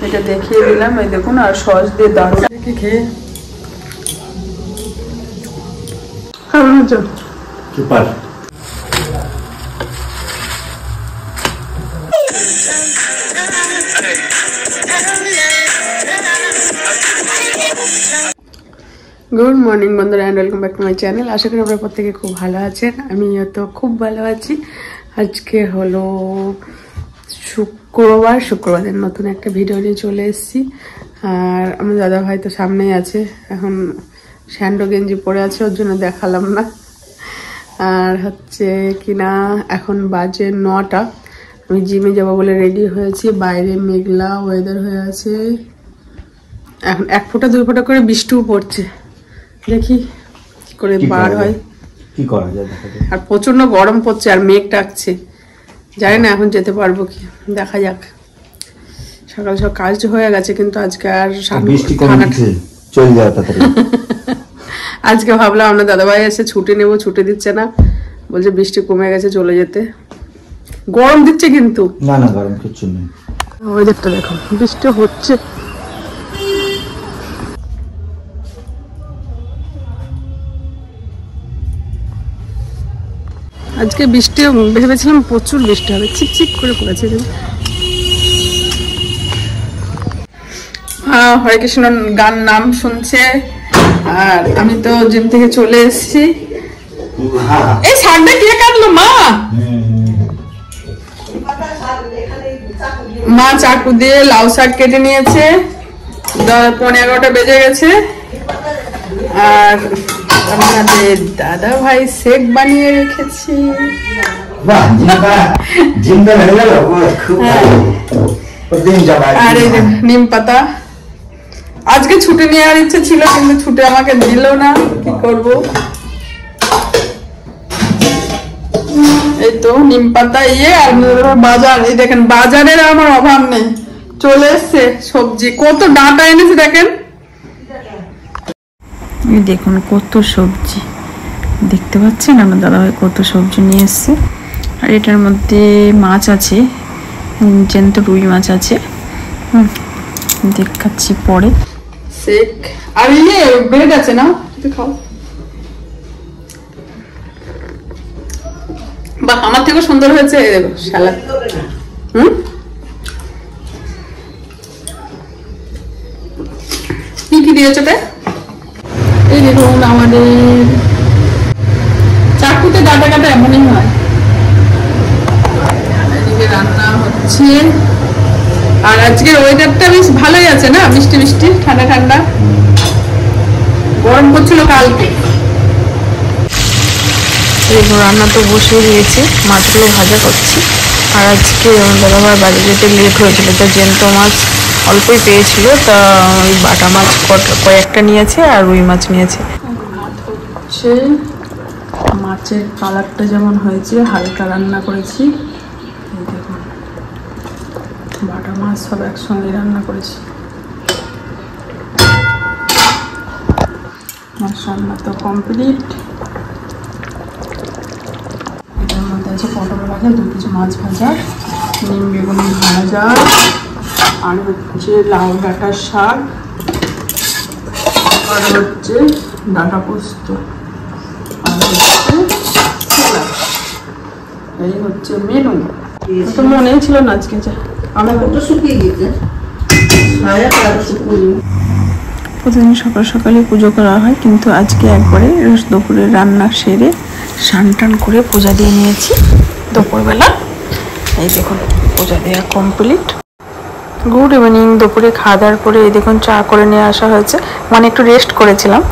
এটা দেখিয়ে দিলাম, এই দেখুন। আর সস দিয়ে দারুণ খেয়ে কেমন হচ্ছে? সুপার। গুড মর্নিং বন্ধুরা, and welcome back to my channel. আশা করি আপনারা প্রত্যেকে খুব ভালো আছেন। আমিও তো খুব ভালো আছি। আজকে হলো শুক্রবারের নতুন একটা ভিডিও নিয়ে চলে এসেছি। আর আমার দাদা ভাই তো সামনেই আছে, এখন স্যান্ডো গেঞ্জি পরে আছে, ওর জন্য দেখালাম না। আর হচ্ছে কিনা এখন বাজে 9টা। আমি জিমে যাবো বলে রেডি হয়েছি। বাইরে মেঘলা ওয়েদার হয়ে আছে, এখন 1 ফোঁটা 2 ফোঁটা করে বৃষ্টিও পড়ছে। দেখি কি করে বার হয়, কি করা যায়। আর প্রচন্ড গরম পড়ছে আর মেঘ ডাকছে, জানি না এখন যেতে পারবো কি, দেখা যাক। সকাল সব কাজ হয়ে গেছে, কিন্তু আজকে আর চলে যাওয়া তাড়াতাড়ি। আজকে ভাবলাম আমরা দাদাভাই এসে ছুটি নেবো, ছুটি দিচ্ছে না, বলছে বৃষ্টি কমে গেছে চলে যেতে। গরম দিচ্ছে কিন্তু না না, গরম কিছু নেই। ওয়েদারটা দেখো, বৃষ্টি হচ্ছে। আজকে বৃষ্টি ভেবেছিলাম প্রচুর বৃষ্টি হবে, চিকচিক করে পড়েছে। হরে কৃষ্ণ গান নাম শুনছে। আর আমি তো জিম থেকে চলে এসেছি। এই শাকটা কে কাটলো? মা চাকু দিয়ে লাউ শাক কেটে নিয়েছে। 11:15 বেজে গেছে। আর আমাদের দাদা ভাই শেক বানিয়ে রেখেছি। আর এই যে নিম পাতা। আজকে ছুটি নেওয়ার ইচ্ছে ছিল, কিন্তু ছুটি আমাকে দিল না, কি করব। এই তো নিম পাতা আর বাজার। এই দেখেন, বাজারের আমার অভাব নেই, চলে এসছে সবজি। কত ডাঁটা এনেছে দেখেন, এই দেখুন কত সবজি দেখতে পাচ্ছেন। আমার দাদাভাই কত সবজি নিয়ে এসছে। আর এটার মধ্যে মাছ আছে, জ্যান্ত রুই মাছ আছে, দেখাচ্ছি পরে। শেক আর ব্রেড আছে না, খাও। বাহ, আমার থেকে সুন্দর হয়েছে। এই দেখো সালাদ। কি দিয়েছো? এই দেখুন আমাদের চাকুতে ডাটা কাটা এমনই হয়। এদিকে রান্না হচ্ছে। আর আজকের ওয়েদারটা বেশ ভালোই আছে না, বৃষ্টি বৃষ্টি, ঠান্ডা ঠান্ডা। গরম করছিল কালকে। রান্না তো বসিয়ে দিয়েছি, মাছগুলো ভাজা করছি। আর আজকে দাদাভাই বাড়ি যেতে লেট হয়েছিল, তো জ্যান্ত মাছ অল্পই পেয়েছিল, তা ওই বাটা মাছ কয়েকটা নিয়েছে আর রুই মাছ নিয়েছে। হচ্ছে মাছের কালারটা যেমন হয়েছে, হালকা রান্না করেছি। এই দেখুন, বাটা মাছ সব একসঙ্গে রান্না করেছি। মাছ রান্না তো কমপ্লিট। এটার মধ্যে আছে পটল ভাজা, 2 পিস মাছ ভাজা, নিম বেগুন ভাজা, আর হচ্ছে লাউ ডাঁটার শাক, আর হচ্ছে ডাঁটা পোস্ত, আর হচ্ছে ছোলা। এই হচ্ছে মেনু। তো মনেই ছিল না আজকে যে আমার তো শুকিয়ে গেছে। প্রতিদিন সকাল সকালে পুজো করা হয়, কিন্তু আজকে একবারে দুপুরে রান্না সেরে স্নান টান করে পূজা দিয়ে নিয়েছি দুপুরবেলা। এই দেখুন পূজা দেওয়া কমপ্লিট। Good evening. দুপুরে খাওয়া দাওয়ার পরে এই দেখুন চা করে নিয়ে আসা হয়েছে, মানে একটু রেস্ট করেছিলাম।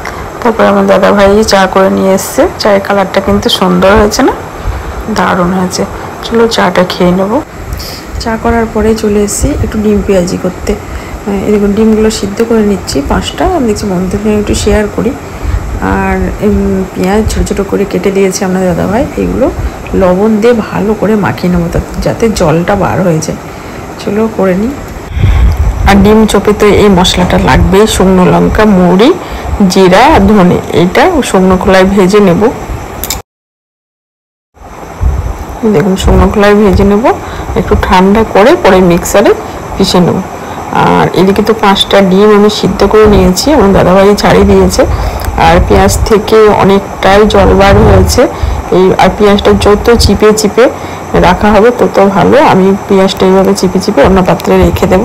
তারপরে আমার দাদা ভাই চা করে নিয়ে এসছে। চায়ের কালারটা কিন্তু সুন্দর হয়েছে না, দারুণ হয়েছে। চলো চাটা খেয়ে নেব। চা করার পরে চলে এসেছি একটু ডিম পেঁয়াজি করতে। এই দেখুন ডিমগুলো সিদ্ধ করে নিচ্ছি 5টা। আমি দেখছি বন্ধুদের একটু শেয়ার করি। আর পেঁয়াজ ছোটো ছোটো করে কেটে দিয়েছে আপনার দাদাভাই। এইগুলো লবণ দিয়ে ভালো করে মাখিয়ে নেবো, যাতে জলটা বার হয়ে যায়। চলো করে নিই। আর ডিম চপে তো এই মশলাটা লাগবে, শুকনো লঙ্কা, মুড়ি, জিরা, ধনে। এইটা শুকনো খোলায় ভেজে নেব। দেখুন শুকনো খোলায় ভেজে নেব, একটু ঠান্ডা করে পরে মিক্সারে পিষে নেব। আর এদিকে তো 5টা ডিম আমি সিদ্ধ করে নিয়েছি, আমার দাদাভাই ছাড়িয়ে দিয়েছে। আর পেঁয়াজ থেকে অনেকটাই জল বার হয়েছে। আর পেঁয়াজটা যত চিপে চিপে রাখা হবে তত ভালো। আমি পেঁয়াজটা এইভাবে চিপে চিপে অন্য পাত্রে রেখে দেব।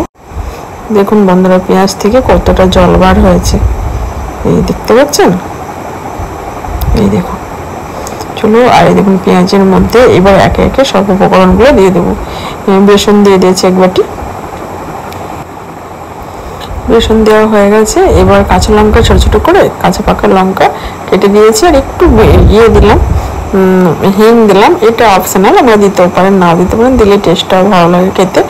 দেখুন বন্ধুরা, পেঁয়াজ থেকে কতটা জল বার হয়েছে, এই দেখতে পাচ্ছেন, এই দেখুন। চলো, আর এই দেখুন পেঁয়াজের মধ্যে এবার একে একে সব উপকরণগুলো দিয়ে দেবো। বেসন দিয়ে দিয়েছি 1 বাটি, বেসন দেওয়া হয়ে গেছে। এবার কাঁচা লঙ্কা ছোট ছোট করে কাঁচা পাকা লঙ্কা কেটে দিয়েছি, আর একটু ইয়ে দিলাম, হিং দিলাম। এটা অপশনাল, আমরা দিতেও পারেন, না দিতে পারেন, দিলে টেস্টটা ভালো লাগে খেতে।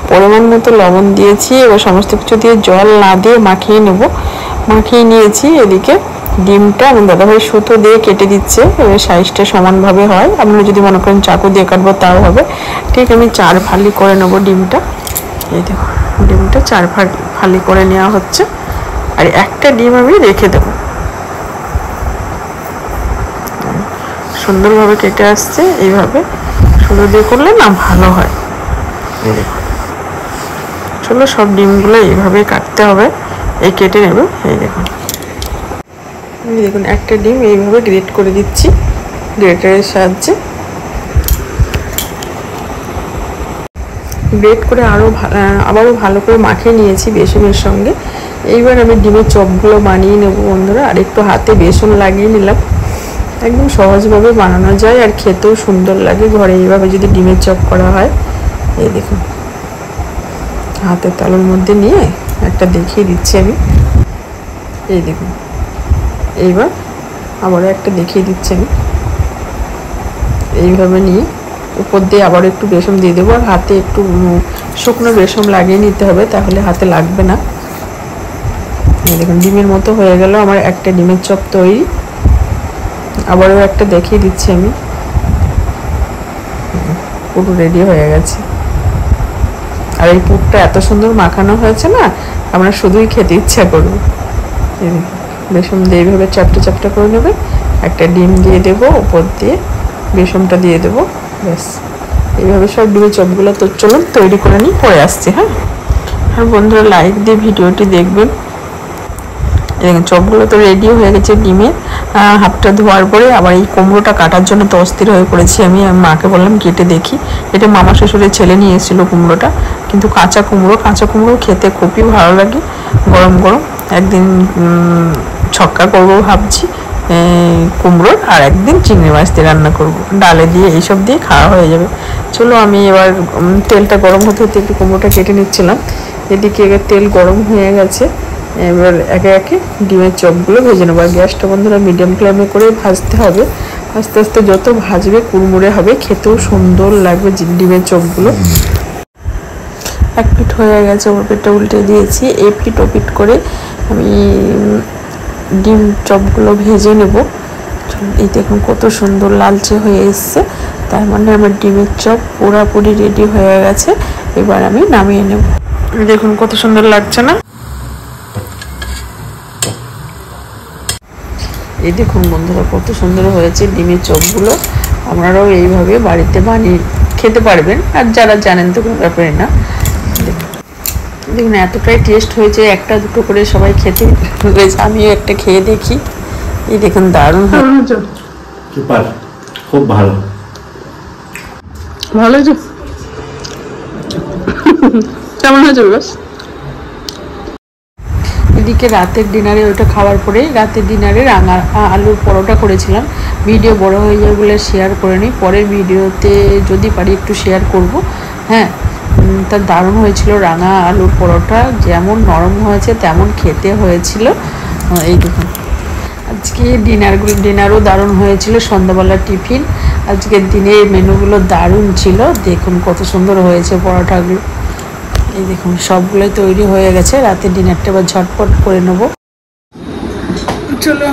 পরিমাণ মতো লবণ দিয়েছি। এবার সমস্ত কিছু দিয়ে জল না দিয়ে মাখিয়ে নেব। মাখিয়ে নিয়েছি। এদিকে ডিমটা আমার দাদাভাই সুতো দিয়ে কেটে দিচ্ছে, এবার সাইজটা সমানভাবে হয়। আপনারা যদি মনে করেন চাকু দিয়ে কাটবো তাও হবে। ঠিক আমি 4 ফালি করে নেবো ডিমটা। এই দেখো, ডিমটা 4 ফালি করে নেওয়া হচ্ছে। আর একটা ডিম আমি রেখে দেবো। সুন্দরভাবে কেটে আসছে। এইভাবে সুতো দিয়ে করলে না ভালো হয়। এই দেখো, চলো সব ডিমগুলো এইভাবে কাটতে হবে, এই কেটে নেবে। এই দেখুন, দেখুন একটা ডিম এইভাবে গ্রেট করে দিচ্ছি গ্রেটারের সাহায্যে। গ্রেট করে আবারও ভালো করে মাখিয়ে নিয়েছি বেসনের সঙ্গে। এইবার আমি ডিমের চপগুলো বানিয়ে নেব বন্ধুরা। আর একটু হাতে বেসন লাগিয়ে নিলাম। একদম সহজভাবে বানানো যায় আর খেতেও সুন্দর লাগে ঘরে এইভাবে যদি ডিমের চপ করা হয়। এই দেখুন, হাতের তালুর মধ্যে নিয়ে একটা দেখিয়ে দিচ্ছি আমি। এই দেখুন, এইবার আবারও একটা দেখিয়ে দিচ্ছি আমি। এইভাবে নিয়ে উপর দিয়ে আবার একটু বেসন দিয়ে দেবো। আর হাতে একটু শুকনো বেসন লাগিয়ে নিতে হবে, তাহলে হাতে লাগবে না। এই দেখুন, ডিমের মতো হয়ে গেল আমার একটা ডিমের চপ তৈরি। আবারও একটা দেখিয়ে দিচ্ছি আমি। পুরো রেডি হয়ে গেছে। আর এই পুরটা এত সুন্দর মাখানো হয়েছে না, আমরা শুধুই খেতে ইচ্ছা করবো। বেসন দিয়ে এইভাবে চাপটা চাপটা করে নেবে। একটা ডিম দিয়ে দেবো, উপর দিয়ে বেসনটা দিয়ে দেবো, ব্যাস। এইভাবে সব ডিমের চপগুলো তো চলুন তৈরি করে নিই, পরে আসছি। হ্যাঁ, আর বন্ধুরা লাইক দিয়ে ভিডিওটি দেখবেন। দেখুন চপগুলো তো রেডি হয়ে গেছে। ডিমের হাতটা ধোয়ার পরে আবার এই কুমড়োটা কাটার জন্য তো অস্থির হয়ে পড়েছি আমি। মাকে বললাম কেটে দেখি। এটা মামা শ্বশুরের ছেলে নিয়ে এসেছিলো কুমড়োটা, কিন্তু কাঁচা কুমড়ো খেতে খুবই ভালো লাগে গরম গরম। একদিন ছক্কা করবো ভাবছি কুমড়োর, আর একদিন চিংড়ি মাছ দিয়ে রান্না করবো, ডালে দিয়ে, এইসব দিয়ে খাওয়া হয়ে যাবে। চলো আমি এবার তেলটা গরম হতে হতে একটু কুমড়োটা কেটে নিচ্ছিলাম। এদিকে এবার তেল গরম হয়ে গেছে। এবার একে একে ডিমের চপগুলো ভেজে নেবো। আর গ্যাসটা বন্ধুরা মিডিয়াম ফ্লেমে করে ভাজতে হবে। আস্তে আস্তে যত ভাজবে কুড়মুড়ে হবে, খেতেও সুন্দর লাগবে ডিমের চপগুলো। এক পিঠ হয়ে গেছে, ওর পিঠটা উল্টে দিয়েছি। এপিট ওপিট করে আমি ডিম চপগুলো ভেজে নেব। এই দেখুন কত সুন্দর লালচে হয়ে এসছে, তার মানে আমার ডিমের চপ পুরোপুরি রেডি হয়ে গেছে। এবার আমি নামিয়ে নেব। দেখুন কত সুন্দর লাগছে না? এই দেখুন বন্ধুরা কত সুন্দর হয়েছে ডিমের চপগুলো। আপনারাও এইভাবে বাড়িতে বানিয়ে খেতে পারবেন। আর যারা জানেন তো কোনো ব্যাপারে না। দেখুন এতটাই টেস্ট হয়েছে, একটা দুটো করে সবাই খেতে হয়েছে। আমিও একটা খেয়ে দেখি। এই দেখুন দারুণ হয়েছে, সুপার, খুব ভালো। ভালো হয়েছে, কেমন হয়েছে বাস? এদিকে রাতের ডিনারে ওইটা খাওয়ার পরেই রাতের ডিনারে রাঙা আলুর পরোটা করেছিলাম। ভিডিও বড় হয়ে যাবে বলে শেয়ার করে নিই, পরের ভিডিওতে যদি পারি একটু শেয়ার করব। হ্যাঁ, তা দারুণ হয়েছিল রাঙা আলুর পরোটা, যেমন নরম হয়েছে তেমন খেতে হয়েছিল। এই দেখুন আজকে ডিনারও দারুণ হয়েছিল। সন্ধ্যাবেলার টিফিন আজকের দিনের মেনুগুলো দারুণ ছিল। দেখুন কত সুন্দর হয়েছে পরোটাগুলো। এই দেখুন সবগুলোই তৈরি হয়ে গেছে। রাতের ডিনারটা এবার ঝটপট করে নেব। চলো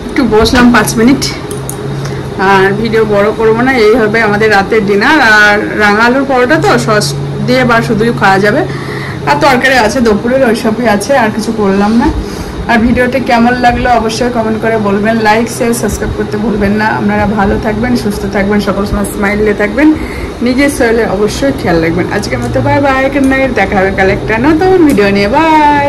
একটু বসলাম 5 মিনিট, আর ভিডিও বড় করবো না। এই হবে আমাদের রাতের ডিনার। আর রাঙা আলুর পরোটা তো সস দিয়ে বা শুধুই খাওয়া যাবে। আর তরকারি আছে দুপুরের, ওইসবই আছে, আর কিছু করলাম না। আর ভিডিওটি কেমন লাগলো অবশ্যই কমেন্ট করে বলবেন, লাইক শেয়ার সাবস্ক্রাইব করতে ভুলবেন না। আপনারা ভালো থাকবেন, সুস্থ থাকবেন, সকল সময় স্মাইলে থাকবেন, নিজের শরীরে অবশ্যই খেয়াল রাখবেন। আজকের মতো বাই বাই, গুড নাইট, দেখা হবে কাল একটা নতুন ভিডিও নিয়ে, বাই।